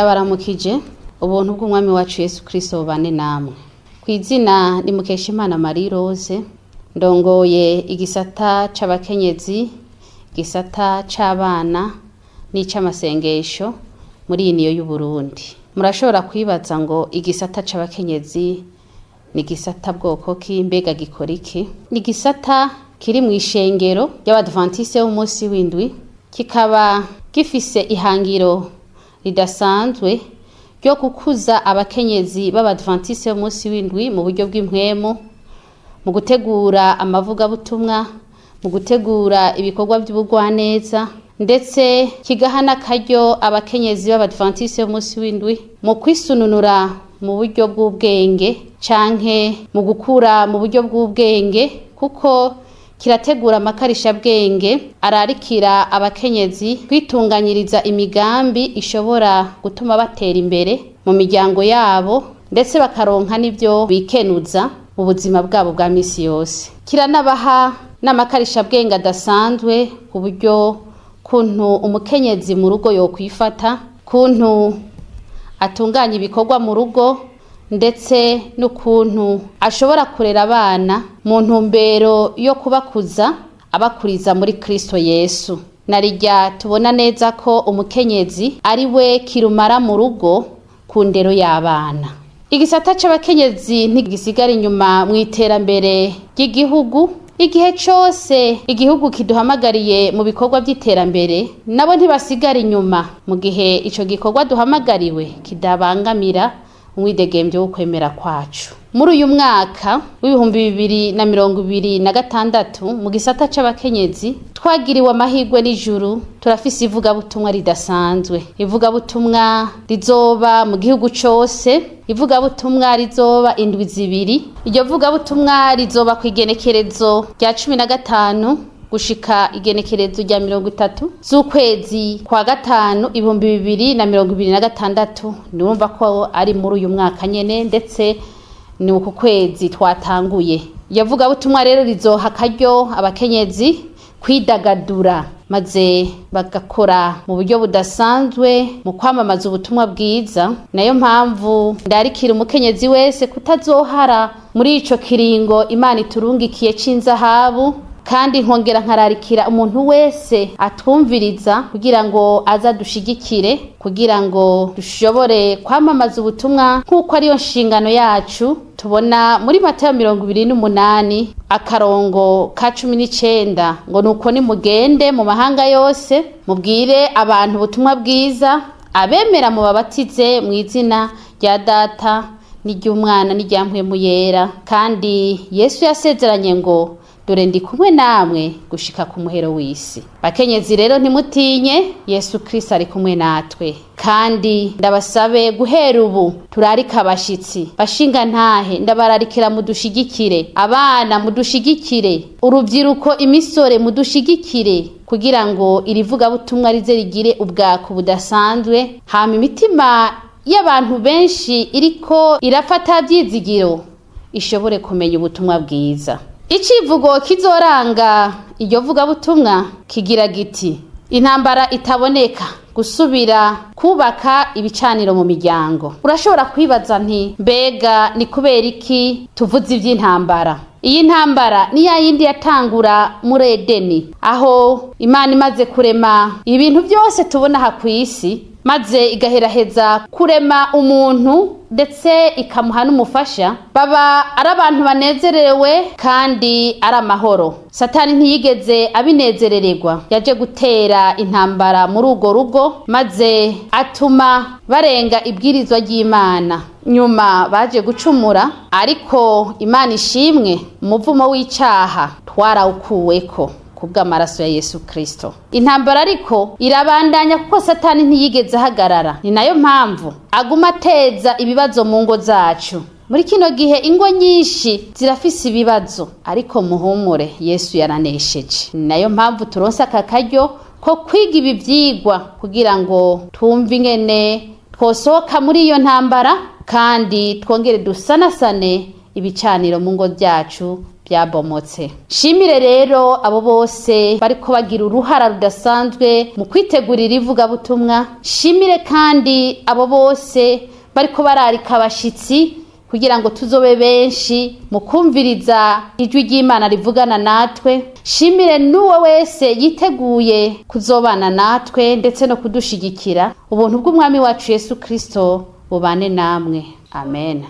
Ndabaramukije ubuntu bw'umwami wacu Yesu Kristo bane namwe. Kwizina ni Mukeshimana Marie Rose, ndongoye igisata c'abakenyezi, igisata c'abana n'icamasengesho muri niyo y'u Burundi. Murashobora kwibaza ngo igisata c'abakenyezi ni gisata bwoko ki, mbega gikora iki? Ni gisata kiri mu ishengero y'Abadventiste b'umunsi w'indwi, kikaba gifise ihangiro ridasanzwe ryo kukuza abakenyezi b'Abadventiste b'umunsi w'indwi mu buryo bw'impwemo, mu gutegura amavugabutumwa, mu gutegura ibikorwa by'ubugwaneza, ndetse kigahana akaryo abakenyezi b'Abadventiste b'umunsi w'indwi mu kwisununura mu buryo bw'ubwenge canke mu gukura mu buryo bw'ubwenge, kuko kirategura amakarisha bwenge ararikira abakenyezi kwitunganyiriza imigambi ishobora gutuma batera imbere mu miryango yabo, ndetse bakaronka n'ibyo bikenuza mu buzima bwabo bwa misi yose. Kiranabaha n'amakarisha bwenge adasanzwe ku buryo kuntu umukenyezi mu rugo yokwifata, kuntu atunganya ibikorwa mu rugo, ndetse n'ukuntu ashobora kurera abana mu ntumbero yo kubakuza abakuriza muri Kristo Yesu. Narirya tubona neza ko umukenyezi ari we kirumara mu rugo ku ndero y'abana. Igisata c'abakenyezi ntigisigara inyuma mu iterambere ry'igihugu. Igihe cose igihugu kiduhamagariye mu bikorwa by'iterambere, nabo ntibasigara inyuma mu gihe ico gikorwa duhamagariwe kidabangamira umwidegembyo wo kwemera kwacu. Muri uyu mwaka w'2026 mu gisata c'abakenyezi twagiriwe amahirwe n'ijuru, turafise ivugabutumwa ridasanzwe. Ivugabutumwa rizoba mu gihugu cose, ivugabutumwa rizoba indwi zibiri. Iryo vugabutumwa rizoba kw'igenekerezo rya 15 gushika igenekerezo rya 30 z'ukwezi kwa gatanu 2026. Ndumva ko ari muri uyu mwaka nyene, ndetse ni uku kwezi twatanguye. Yavuga butumwa rero rizoha akaryo abakenyezi kwidagadura, maze bagakora mu buryo budasanzwe mu kwamamaza ubutumwa bwiza. Nayo mpamvu ndarikira umukenyezi wese kutazohara muri ico kiringo Imana iturungikiye c'inzahabu, kandi nkongera nkararikira umuntu wese atwumviriza kugira ngo aza dushigikire, kugira ngo dushobore kwamamaza ubutumwa nk'uko ariyo nshingano yacu. Tubona muri Matayo 28 akarongo ka 19 ngo nuko nimugende mu mahanga yose mubwire abantu ubutumwa bwiza, abemera mu babatize mu izina rya Data n'iry'Umwana n'irya Mpwemu Yera. Kandi Yesu yasezeranye ngo dore ndi kumwe namwe gushika ku muhero w'isi. Bakenyezi rero ntimutinye, Yesu Kristo ari kumwe natwe. Kandi ndabasabe guhera ubu turarika abashitsi, bashinga ntahe, ndabararikira mudushigikire, abana mudushigikire, urubyiruko imisore mudushigikire, kugira ngo irivuga butumwa rize rigire ubwako budasanzwe, hama imitima y'abantu benshi iriko irafata byizigiro ishobore kumenya ubutumwa bwiza. Icivugo kizoranga iryo vuga butumwa kigira giti: intambara itaboneka, gusubira kubaka ibicaniro mu miryango. Urashobora kwibaza nti mbega ni kubera iki tuvuze ivy'intambara? Iyi ntambara ni ya yindi yatangura muri Edeni, aho Imana imaze kurema ibintu byose tubona aha kw'isi, maze igaheraheza kurema umuntu ndetse ikamuha n'umufasha, baba ari abantu banezerewe kandi ari amahoro. Satani ntiyigeze abinezerererwa, yaje gutera intambara muri urwo rugo, maze atuma barenga ibwirizwa ry'Imana. Nyuma baje gucumura, ariko Imana ishimwe, umuvumo w'icaha twarawukuweko kubw'amaraso ya Yesu Kristo. Intambara ariko irabandanya kuko Satani ntiyigeze ahagarara. Ni nayo mpamvu aguma ateza ibibazo mu ngo zacu. Muri kino gihe ingo nyinshi zirafise ibibazo, ariko muhumure, Yesu yaranesheje. Ni nayo mpamvu turonse aka karyo ko kwiga ibi vyigwa kugira ngo twumve ingene twosohoka muri iyo ntambara, kandi twongere dusanasane ibicaniro mu ngo byacu byabomotse. Shimire rero abo bose bariko bagira uruhara rudasanzwe mu kwitegurira ivugabutumwa. Shimire kandi abo bose bariko bararika abashitsi kugira ngo tuzobe benshi mu kumviriza ijwi ry'Imana rivugana natwe. Shimire n'uwo wese yiteguye kuzobana natwe ndetse no kudushigikira. Ubuntu bw'Umwami wacu Yesu Kristo bubane namwe. Amen.